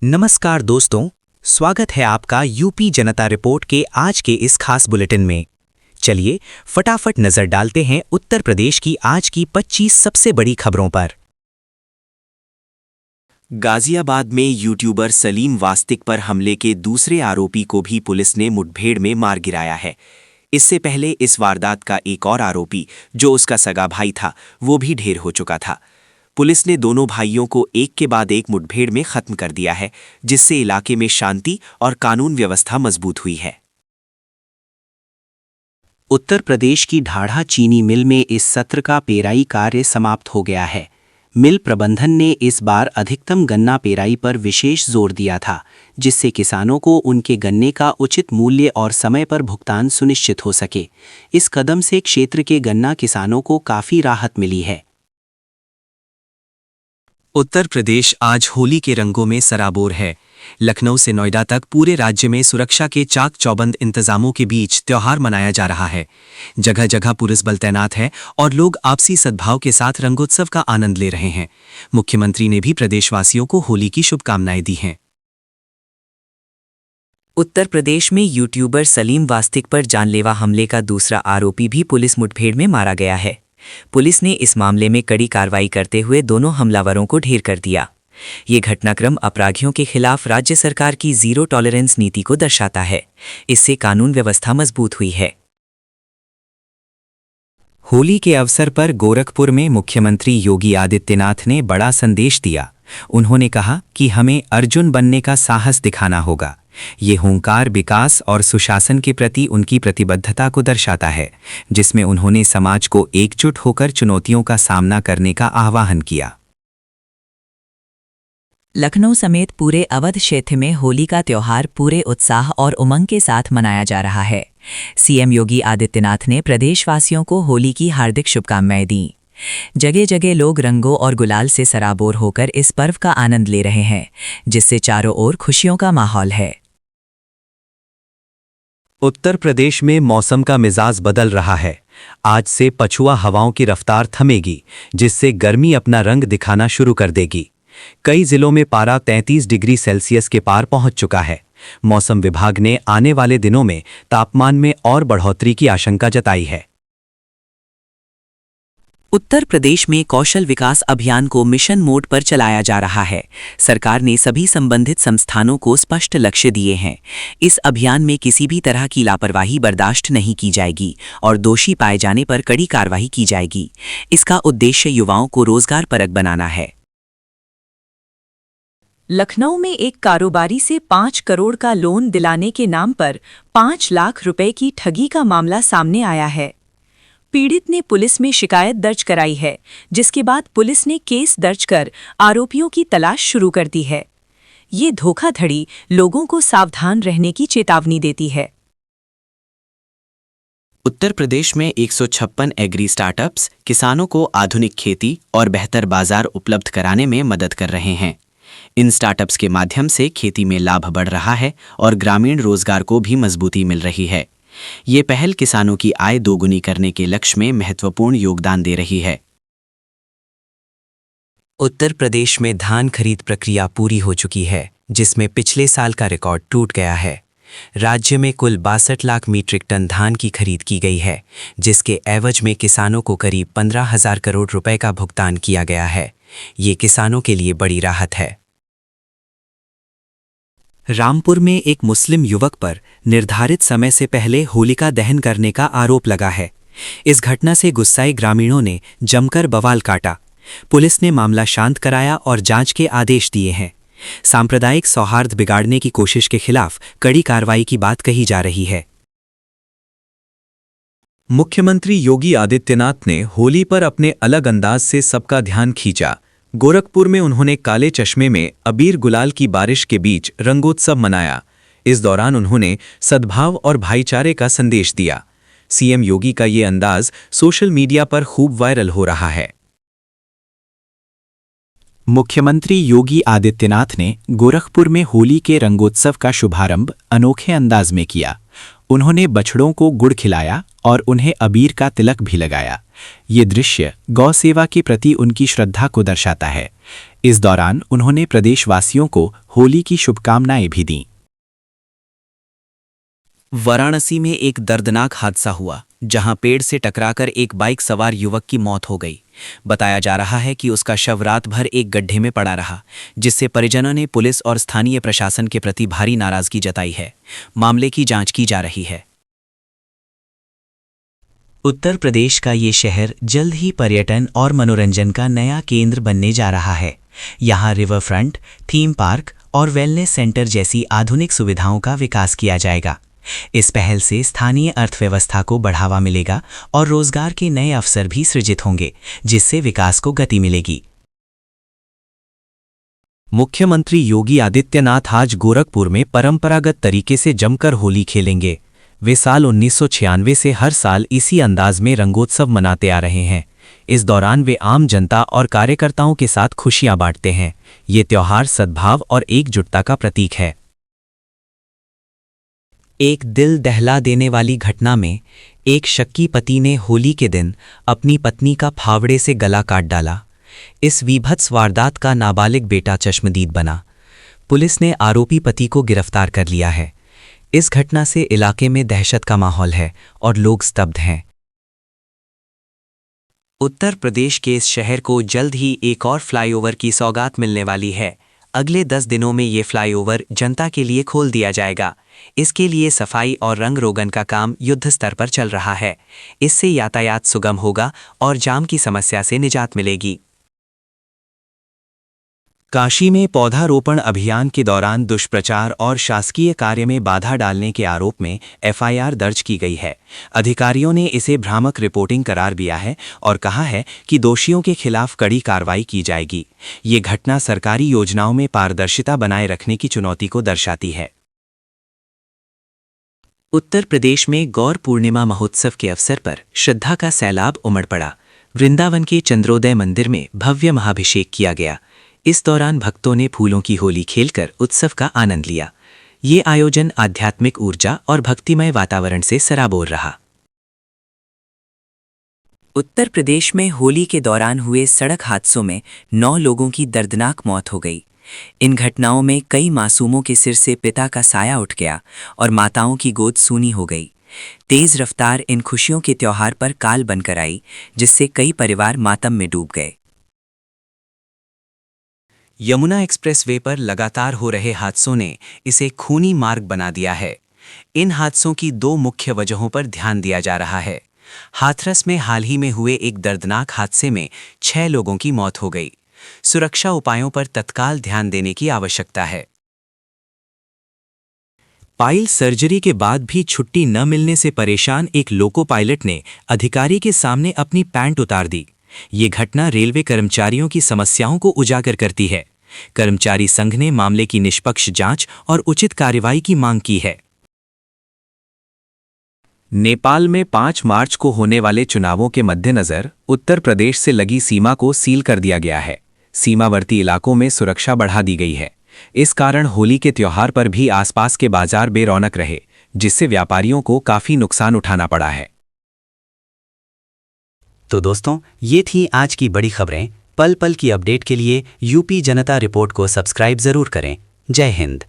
नमस्कार दोस्तों, स्वागत है आपका यूपी जनता रिपोर्ट के आज के इस खास बुलेटिन में। चलिए फटाफट नजर डालते हैं उत्तर प्रदेश की आज की 25 सबसे बड़ी खबरों पर। गाजियाबाद में यूट्यूबर सलीम वास्तिक पर हमले के दूसरे आरोपी को भी पुलिस ने मुठभेड़ में मार गिराया है। इससे पहले इस वारदात का एक और आरोपी, जो उसका सगा भाई था, वो भी ढेर हो चुका था। पुलिस ने दोनों भाइयों को एक के बाद एक मुठभेड़ में खत्म कर दिया है, जिससे इलाके में शांति और कानून व्यवस्था मजबूत हुई है। उत्तर प्रदेश की ढाढ़ा चीनी मिल में इस सत्र का पेराई कार्य समाप्त हो गया है। मिल प्रबंधन ने इस बार अधिकतम गन्ना पेराई पर विशेष जोर दिया था, जिससे किसानों को उनके गन्ने का उचित मूल्य और समय पर भुगतान सुनिश्चित हो सके। इस कदम से क्षेत्र के गन्ना किसानों को काफी राहत मिली है। उत्तर प्रदेश आज होली के रंगों में सराबोर है। लखनऊ से नोएडा तक पूरे राज्य में सुरक्षा के चाक चौबंद इंतजामों के बीच त्योहार मनाया जा रहा है। जगह जगह पुलिस बल तैनात है और लोग आपसी सद्भाव के साथ रंगोत्सव का आनंद ले रहे हैं। मुख्यमंत्री ने भी प्रदेशवासियों को होली की शुभकामनाएं दी हैं। उत्तर प्रदेश में यूट्यूबर सलीम वास्तिक पर जानलेवा हमले का दूसरा आरोपी भी पुलिस मुठभेड़ में मारा गया है। पुलिस ने इस मामले में कड़ी कार्रवाई करते हुए दोनों हमलावरों को ढेर कर दिया। ये घटनाक्रम अपराधियों के खिलाफ राज्य सरकार की जीरो टॉलरेंस नीति को दर्शाता है। इससे कानून व्यवस्था मजबूत हुई है। होली के अवसर पर गोरखपुर में मुख्यमंत्री योगी आदित्यनाथ ने बड़ा संदेश दिया। उन्होंने कहा कि हमें अर्जुन बनने का साहस दिखाना होगा। ये हुंकार विकास और सुशासन के प्रति उनकी प्रतिबद्धता को दर्शाता है, जिसमें उन्होंने समाज को एकजुट होकर चुनौतियों का सामना करने का आह्वान किया। लखनऊ समेत पूरे अवध क्षेत्र में होली का त्योहार पूरे उत्साह और उमंग के साथ मनाया जा रहा है। सीएम योगी आदित्यनाथ ने प्रदेशवासियों को होली की हार्दिक शुभकामनाएं दी। जगह जगह लोग रंगों और गुलाल से सराबोर होकर इस पर्व का आनंद ले रहे हैं, जिससे चारों ओर खुशियों का माहौल है। उत्तर प्रदेश में मौसम का मिजाज बदल रहा है। आज से पछुआ हवाओं की रफ्तार थमेगी, जिससे गर्मी अपना रंग दिखाना शुरू कर देगी। कई जिलों में पारा 33 डिग्री सेल्सियस के पार पहुंच चुका है। मौसम विभाग ने आने वाले दिनों में तापमान में और बढ़ोतरी की आशंका जताई है। उत्तर प्रदेश में कौशल विकास अभियान को मिशन मोड पर चलाया जा रहा है। सरकार ने सभी संबंधित संस्थानों को स्पष्ट लक्ष्य दिए हैं। इस अभियान में किसी भी तरह की लापरवाही बर्दाश्त नहीं की जाएगी और दोषी पाए जाने पर कड़ी कार्रवाई की जाएगी। इसका उद्देश्य युवाओं को रोजगार परक बनाना है। लखनऊ में एक कारोबारी से 5 करोड़ का लोन दिलाने के नाम पर 5 लाख रुपए की ठगी का मामला सामने आया है। पीड़ित ने पुलिस में शिकायत दर्ज कराई है, जिसके बाद पुलिस ने केस दर्ज कर आरोपियों की तलाश शुरू कर दी है। ये धोखाधड़ी लोगों को सावधान रहने की चेतावनी देती है। उत्तर प्रदेश में 156 एग्री स्टार्टअप्स किसानों को आधुनिक खेती और बेहतर बाजार उपलब्ध कराने में मदद कर रहे हैं। इन स्टार्टअप्स के माध्यम से खेती में लाभ बढ़ रहा है और ग्रामीण रोजगार को भी मजबूती मिल रही है। ये पहल किसानों की आय दोगुनी करने के लक्ष्य में महत्वपूर्ण योगदान दे रही है। उत्तर प्रदेश में धान खरीद प्रक्रिया पूरी हो चुकी है, जिसमें पिछले साल का रिकॉर्ड टूट गया है। राज्य में कुल 62 लाख मीट्रिक टन धान की खरीद की गई है, जिसके एवज में किसानों को करीब 15,000 करोड़ रुपए का भुगतान किया गया है। ये किसानों के लिए बड़ी राहत है। रामपुर में एक मुस्लिम युवक पर निर्धारित समय से पहले होलिका दहन करने का आरोप लगा है। इस घटना से गुस्साए ग्रामीणों ने जमकर बवाल काटा। पुलिस ने मामला शांत कराया और जांच के आदेश दिए हैं। सांप्रदायिक सौहार्द बिगाड़ने की कोशिश के खिलाफ कड़ी कार्रवाई की बात कही जा रही है। मुख्यमंत्री योगी आदित्यनाथ ने होली पर अपने अलग अंदाज से सबका ध्यान खींचा। गोरखपुर में उन्होंने काले चश्मे में अबीर गुलाल की बारिश के बीच रंगोत्सव मनाया। इस दौरान उन्होंने सद्भाव और भाईचारे का संदेश दिया। सीएम योगी का ये अंदाज सोशल मीडिया पर खूब वायरल हो रहा है। मुख्यमंत्री योगी आदित्यनाथ ने गोरखपुर में होली के रंगोत्सव का शुभारंभ अनोखे अंदाज में किया। उन्होंने बछड़ों को गुड़ खिलाया और उन्हें अबीर का तिलक भी लगाया। ये दृश्य गौ सेवा के प्रति उनकी श्रद्धा को दर्शाता है। इस दौरान उन्होंने प्रदेशवासियों को होली की शुभकामनाएं भी दीं। वाराणसी में एक दर्दनाक हादसा हुआ, जहां पेड़ से टकराकर एक बाइक सवार युवक की मौत हो गई। बताया जा रहा है कि उसका शव रात भर एक गड्ढे में पड़ा रहा, जिससे परिजनों ने पुलिस और स्थानीय प्रशासन के प्रति भारी नाराजगी जताई है। मामले की जांच की जा रही है। उत्तर प्रदेश का ये शहर जल्द ही पर्यटन और मनोरंजन का नया केंद्र बनने जा रहा है। यहाँ रिवर फ्रंट, थीम पार्क और वेलनेस सेंटर जैसी आधुनिक सुविधाओं का विकास किया जाएगा। इस पहल से स्थानीय अर्थव्यवस्था को बढ़ावा मिलेगा और रोजगार के नए अवसर भी सृजित होंगे, जिससे विकास को गति मिलेगी। मुख्यमंत्री योगी आदित्यनाथ आज गोरखपुर में परंपरागत तरीके से जमकर होली खेलेंगे। वे साल 1996 से हर साल इसी अंदाज में रंगोत्सव मनाते आ रहे हैं। इस दौरान वे आम जनता और कार्यकर्ताओं के साथ खुशियां बांटते हैं। ये त्योहार सद्भाव और एकजुटता का प्रतीक है। एक दिल दहला देने वाली घटना में एक शक्की पति ने होली के दिन अपनी पत्नी का फावड़े से गला काट डाला। इस वीभत्स वारदात का नाबालिग बेटा चश्मदीद बना। पुलिस ने आरोपी पति को गिरफ्तार कर लिया है। इस घटना से इलाके में दहशत का माहौल है और लोग स्तब्ध हैं। उत्तर प्रदेश के इस शहर को जल्द ही एक और फ्लाईओवर की सौगात मिलने वाली है। अगले 10 दिनों में ये फ्लाईओवर जनता के लिए खोल दिया जाएगा। इसके लिए सफाई और रंग रोगन का काम युद्ध स्तर पर चल रहा है। इससे यातायात सुगम होगा और जाम की समस्या से निजात मिलेगी। काशी में पौधारोपण अभियान के दौरान दुष्प्रचार और शासकीय कार्य में बाधा डालने के आरोप में एफआईआर दर्ज की गई है। अधिकारियों ने इसे भ्रामक रिपोर्टिंग करार दिया है और कहा है कि दोषियों के खिलाफ कड़ी कार्रवाई की जाएगी। ये घटना सरकारी योजनाओं में पारदर्शिता बनाए रखने की चुनौती को दर्शाती है। उत्तर प्रदेश में गौर पूर्णिमा महोत्सव के अवसर पर श्रद्धा का सैलाब उमड़ पड़ा। वृंदावन के चंद्रोदय मंदिर में भव्य महाभिषेक किया गया। इस दौरान भक्तों ने फूलों की होली खेलकर उत्सव का आनंद लिया। ये आयोजन आध्यात्मिक ऊर्जा और भक्तिमय वातावरण से सराबोर रहा। उत्तर प्रदेश में होली के दौरान हुए सड़क हादसों में 9 लोगों की दर्दनाक मौत हो गई। इन घटनाओं में कई मासूमों के सिर से पिता का साया उठ गया और माताओं की गोद सूनी हो गई। तेज रफ्तार इन खुशियों के त्योहार पर काल बनकर आई, जिससे कई परिवार मातम में डूब गए। यमुना एक्सप्रेसवे पर लगातार हो रहे हादसों ने इसे खूनी मार्ग बना दिया है। इन हादसों की 2 मुख्य वजहों पर ध्यान दिया जा रहा है। हाथरस में हाल ही में हुए एक दर्दनाक हादसे में 6 लोगों की मौत हो गई। सुरक्षा उपायों पर तत्काल ध्यान देने की आवश्यकता है। पाइल सर्जरी के बाद भी छुट्टी न मिलने से परेशान एक लोको पायलट ने अधिकारी के सामने अपनी पैंट उतार दी। ये घटना रेलवे कर्मचारियों की समस्याओं को उजागर करती है। कर्मचारी संघ ने मामले की निष्पक्ष जांच और उचित कार्रवाई की मांग की है। नेपाल में 5 मार्च को होने वाले चुनावों के मद्देनजर उत्तर प्रदेश से लगी सीमा को सील कर दिया गया है। सीमावर्ती इलाकों में सुरक्षा बढ़ा दी गई है। इस कारण होली के त्योहार पर भी आसपास के बाजार बेरौनक रहे, जिससे व्यापारियों को काफी नुकसान उठाना पड़ा है। तो दोस्तों, ये थी आज की बड़ी खबरें। पल पल की अपडेट के लिए यूपी जनता रिपोर्ट को सब्सक्राइब जरूर करें। जय हिंद।